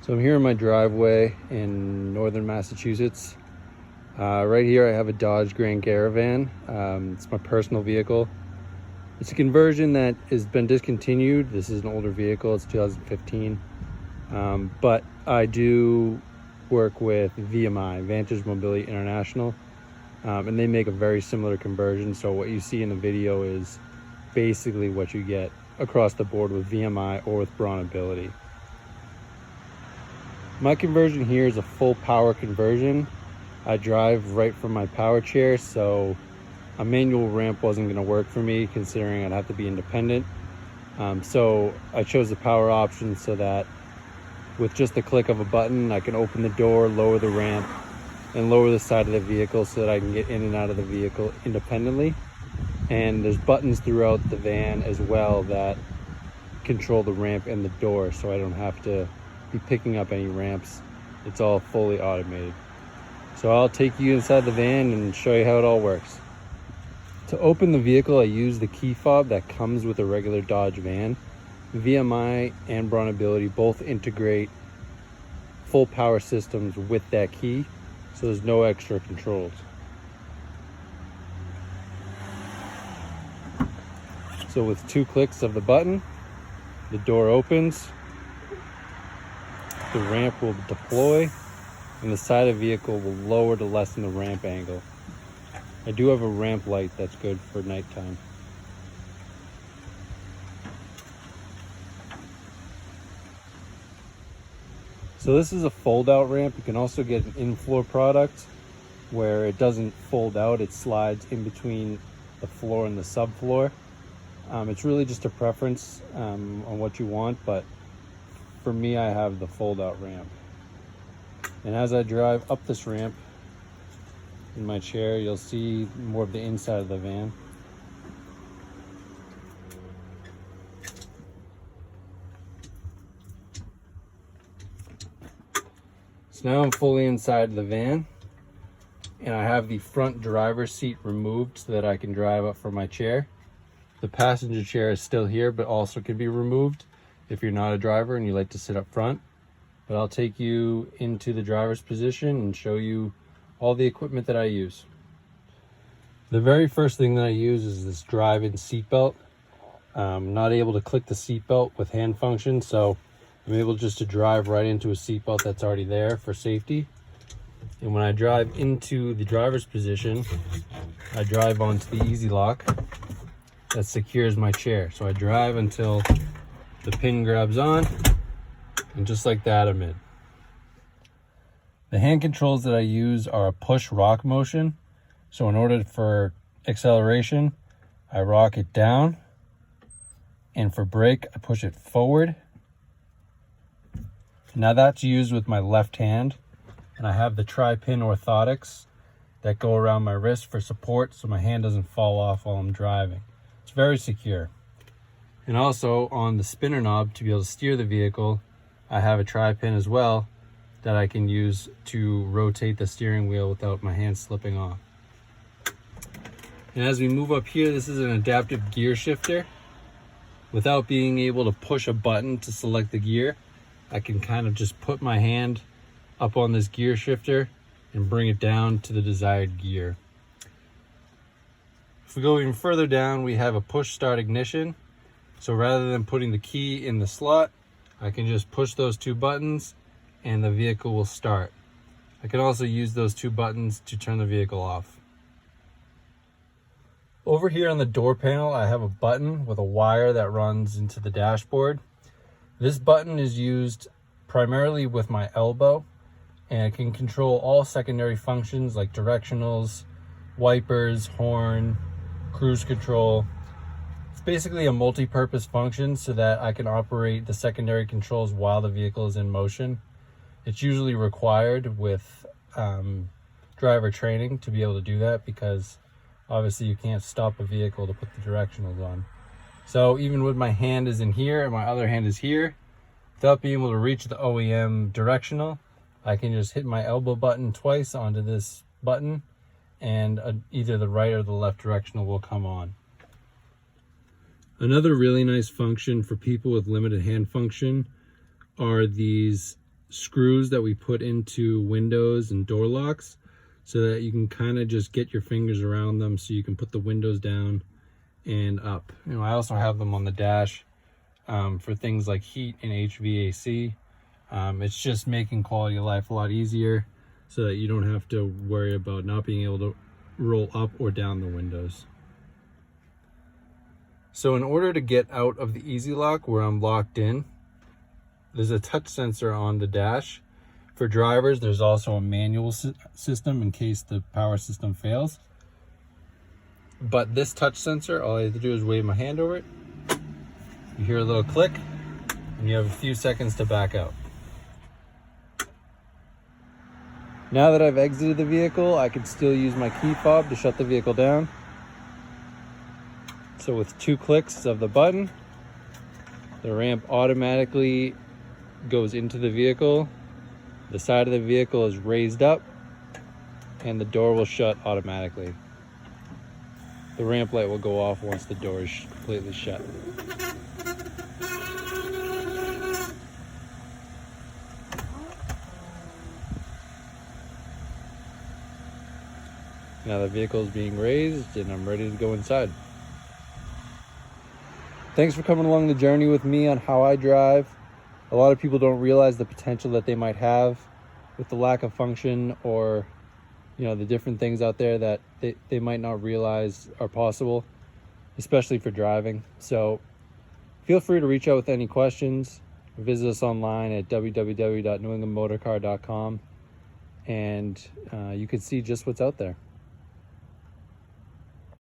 So I'm here in my driveway in northern Massachusetts. Right here I have a Dodge Grand Caravan. It's my personal vehicle. It's a conversion that has been discontinued. This is an older vehicle, it's 2015. But I do work with VMI, Vantage Mobility International, and they make a very similar conversion. So what you see in the video is basically what you get across the board with VMI or with Bronability. My conversion here is a full power conversion. I drive right from my power chair, so a manual ramp wasn't going to work for me considering I'd have to be independent. So I chose the power option so that with just the click of a button, I can open the door, lower the ramp, and lower the side of the vehicle so that I can get in and out of the vehicle independently. And there's buttons throughout the van as well that control the ramp and the door, so I don't have to be picking up any ramps. It's all fully automated. So I'll take you inside the van and show you how it all works. To open the vehicle, I use the key fob that comes with a regular Dodge van. VMI and Bronability both integrate full power systems with that key, so there's no extra controls. So with 2 clicks of the button, the door opens, the ramp will deploy, and the side of the vehicle will lower to lessen the ramp angle. I do have a ramp light that's good for nighttime. So this is a fold-out ramp. You can also get an in-floor product where it doesn't fold out, it slides in between the floor and the subfloor. It's really just a preference on what you want, but for me, I have the fold-out ramp. And as I drive up this ramp in my chair, you'll see more of the inside of the van. So now I'm fully inside the van, and I have the front driver's seat removed so that I can drive up from my chair. The passenger chair is still here, but also can be removed if you're not a driver and you like to sit up front. But I'll take you into the driver's position and show you all the equipment that I use. The very first thing that I use is this drive-in seatbelt. I'm not able to click the seatbelt with hand function, so I'm able just to drive right into a seatbelt that's already there for safety. And when I drive into the driver's position, I drive onto the easy lock that secures my chair. So I drive until the pin grabs on, and just like that, I'm in. The hand controls that I use are a push rock motion. So in order for acceleration, I rock it down, and for brake, I push it forward. Now that's used with my left hand, and I have the tri-pin orthotics that go around my wrist for support so my hand doesn't fall off while I'm driving. It's very secure. And also on the spinner knob to be able to steer the vehicle, I have a tri-pin as well that I can use to rotate the steering wheel without my hand slipping off. And as we move up here, this is an adaptive gear shifter. Without being able to push a button to select the gear, I can kind of just put my hand up on this gear shifter and bring it down to the desired gear. If we go even further down, we have a push start ignition. So rather than putting the key in the slot, I can just push those 2 buttons and the vehicle will start. I can also use those 2 buttons to turn the vehicle off. Over here on the door panel, I have a button with a wire that runs into the dashboard. This button is used primarily with my elbow, and it can control all secondary functions like directionals, wipers, horn, cruise control. It's basically a multi-purpose function so that I can operate the secondary controls while the vehicle is in motion. It's usually required with driver training to be able to do that, because obviously you can't stop a vehicle to put the directionals on. So even when my hand is in here and my other hand is here, without being able to reach the OEM directional, I can just hit my elbow button twice onto this button, and either the right or the left directional will come on. Another really nice function for people with limited hand function are these screws that we put into windows and door locks so that you can kind of just get your fingers around them so you can put the windows down and up. You know, I also have them on the dash for things like heat and HVAC. It's just making quality of life a lot easier so that you don't have to worry about not being able to roll up or down the windows. So in order to get out of the Easy Lock where I'm locked in, there's a touch sensor on the dash. For drivers, there's also a manual system in case the power system fails. But this touch sensor, all I have to do is wave my hand over it. You hear a little click, and you have a few seconds to back out. Now that I've exited the vehicle, I can still use my key fob to shut the vehicle down. So with 2 clicks of the button, the ramp automatically goes into the vehicle. The side of the vehicle is raised up and the door will shut automatically. The ramp light will go off once the door is completely shut. Now the vehicle is being raised and I'm ready to go inside. Thanks for coming along the journey with me on how I drive. A lot of people don't realize the potential that they might have with the lack of function, or you know, the different things out there that they might not realize are possible, especially for driving. So feel free to reach out with any questions. Visit us online at www.newenglandmotorcar.com and you can see just what's out there.